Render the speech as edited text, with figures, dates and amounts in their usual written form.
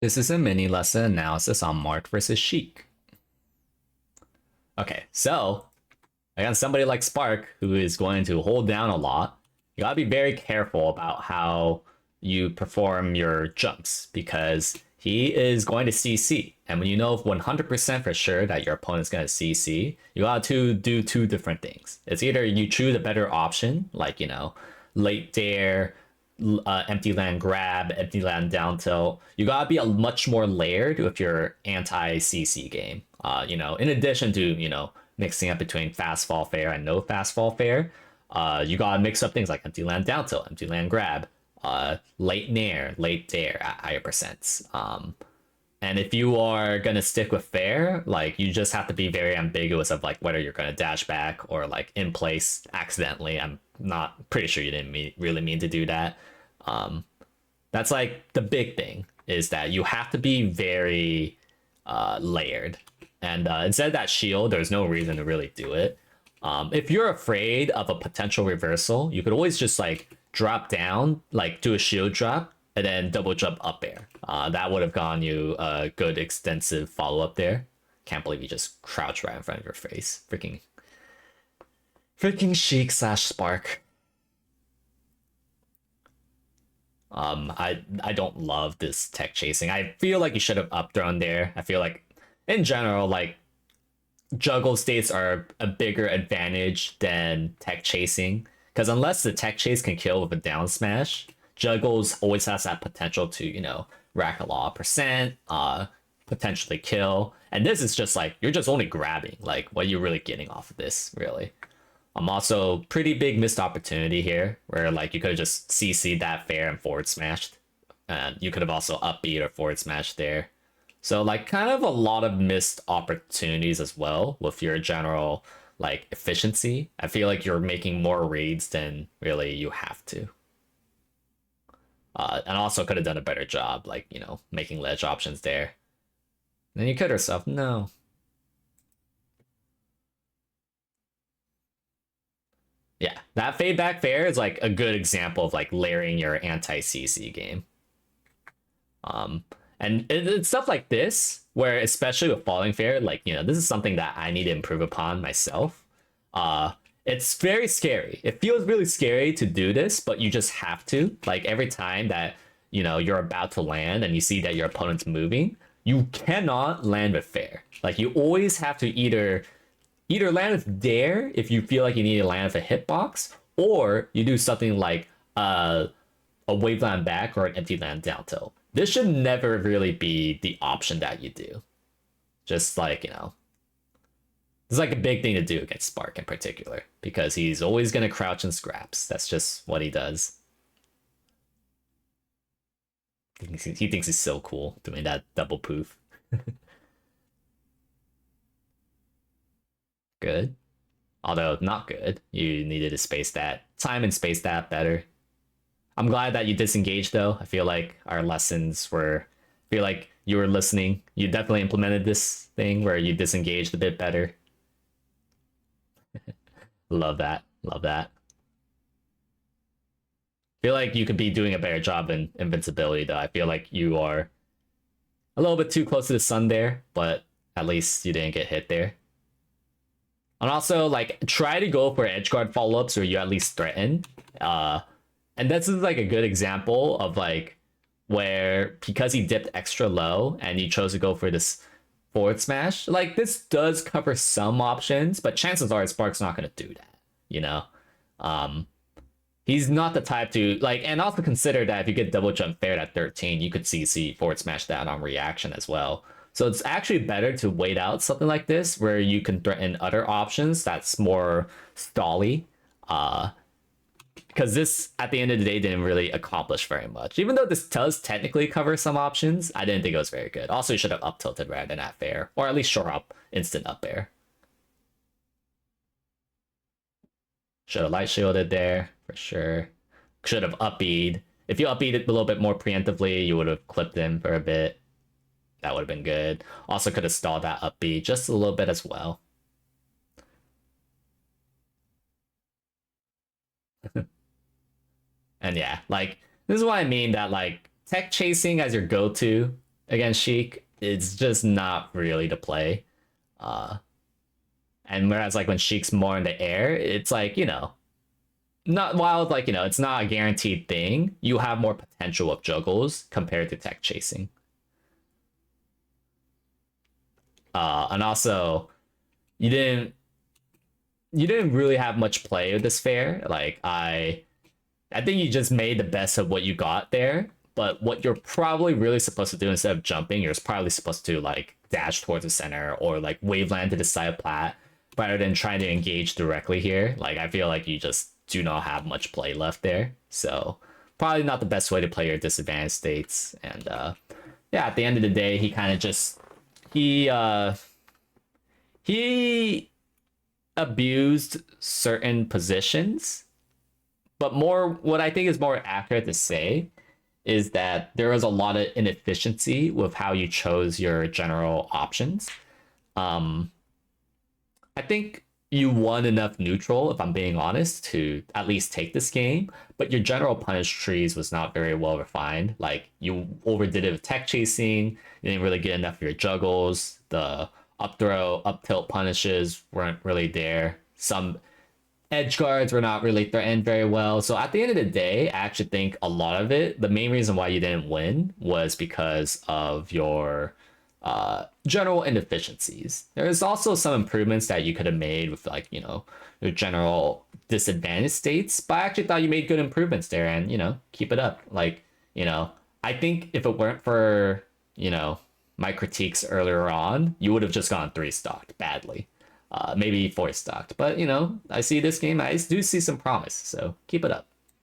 This is a mini lesson analysis on Marth versus Sheik. Okay, so against somebody like Spark, who is going to hold down a lot, you gotta be very careful about how you perform your jumps because he is going to CC. And when you know 100% for sure that your opponent's going to CC, you got to do two different things. It's either you choose a better option, like, late dare, empty land grab, empty land down tilt. You gotta be a much more layered with your anti CC game. In addition to mixing up between fast fall fair and no fast fall fair, you gotta mix up things like empty land down tilt, empty land grab, late nair, late dare at higher percents. And if you are gonna stick with fair, like you just have to be very ambiguous of like whether you're gonna dash back or like in place accidentally. I'm not pretty sure you didn't really mean to do that. Um, that's like the big thing is that you have to be very layered. And instead of that shield, there's no reason to really do it. If you're afraid of a potential reversal, you could always just like drop down, like do a shield drop, and then double jump up air. That would have gotten you a good extensive follow up there. Can't believe you just crouched right in front of your face. Freaking Sheik slash Spark. I don't love this tech chasing. I feel like you should have up thrown there. I feel like in general, like juggle states are a bigger advantage than tech chasing. Because unless the tech chase can kill with a down smash, juggles always has that potential to, rack a lot of percent, potentially kill. And this is just like, you're just only grabbing. Like, what are you really getting off of this, really? I'm also pretty big missed opportunity here, where like you could have just CC'd that fair and forward smashed. And you could have also upbeat or forward smashed there. So like kind of a lot of missed opportunities as well with your general like efficiency. I feel like you're making more reads than really you have to. And also could have done a better job, like, making ledge options there. Then you could yourself, no. Yeah, that fade back fair is like a good example of like layering your anti-CC game. Um, and it's stuff like this where, especially with falling fair, like this is something that I need to improve upon myself. Uh, it's very scary. It feels really scary to do this, but you just have to. Like every time that you're about to land and you see that your opponent's moving, you cannot land with fair. Like you always have to either land with dare if you feel like you need to land with a hitbox, or you do something like a wave land back or an empty land down tilt. This should never really be the option that you do. Just like, it's like a big thing to do against Spark in particular, because he's always going to crouch and scraps. That's just what he does. He thinks he's so cool doing that double poof. Good. Although not good. You needed to space that time and space that better. I'm glad that you disengaged though. I feel like our lessons were I feel like you were listening. You definitely implemented this thing where you disengaged a bit better. Love that. Love that. Feel like you could be doing a better job in invincibility though. I feel like you are a little bit too close to the sun there, but at least you didn't get hit there. And also like try to go for edge guard follow-ups where you at least threaten. And this is like a good example of like where because he dipped extra low and he chose to go for this forward smash, like this does cover some options, but chances are Spark's not gonna do that, you know? Um he's not the type to like, and also consider that if you get double jump fair at 13, you could CC forward smash that on reaction as well. So it's actually better to wait out something like this where you can threaten other options that's more stally. Because this, at the end of the day, didn't really accomplish very much. Even though this does technically cover some options, I didn't think it was very good. Also, you should have up tilted rather than at fair, or at least shore up instant up air. Should have light shielded there for sure. Should have upbeat. If you upbeat it a little bit more preemptively, you would have clipped him for a bit. That would have been good. Also could have stalled that upbeat just a little bit as well. And yeah, like this is what I mean that like tech chasing as your go-to against Sheik, it's just not really the play. Uh, and whereas like when Sheik's more in the air, it's like, not wild, like, it's not a guaranteed thing. You have more potential of juggles compared to tech chasing. And also, you didn't really have much play with this fair. Like I think you just made the best of what you got there. But what you're probably really supposed to do instead of jumping, you're probably supposed to like dash towards the center or like waveland to the side plat rather than trying to engage directly here. Like I feel like you just do not have much play left there. So probably not the best way to play your disadvantaged states. And yeah, at the end of the day, he kind of just he abused certain positions, but more what I think is more accurate to say is that there was a lot of inefficiency with how you chose your general options. I think you won enough neutral, if I'm being honest, to at least take this game, but your general punish trees was not very well refined. Like you overdid it with tech chasing, you didn't really get enough of your juggles, the up throw, up tilt punishes weren't really there. Some edge guards were not really threatened very well. So at the end of the day, I actually think a lot of it, the main reason why you didn't win was because of your general inefficiencies. There's also some improvements that you could have made with like, your general disadvantaged states, but I actually thought you made good improvements there and, keep it up. Like, I think if it weren't for, my critiques earlier on, you would have just gone 3-stocked badly. Maybe 4-stocked. But, I see this game, I do see some promise, so keep it up.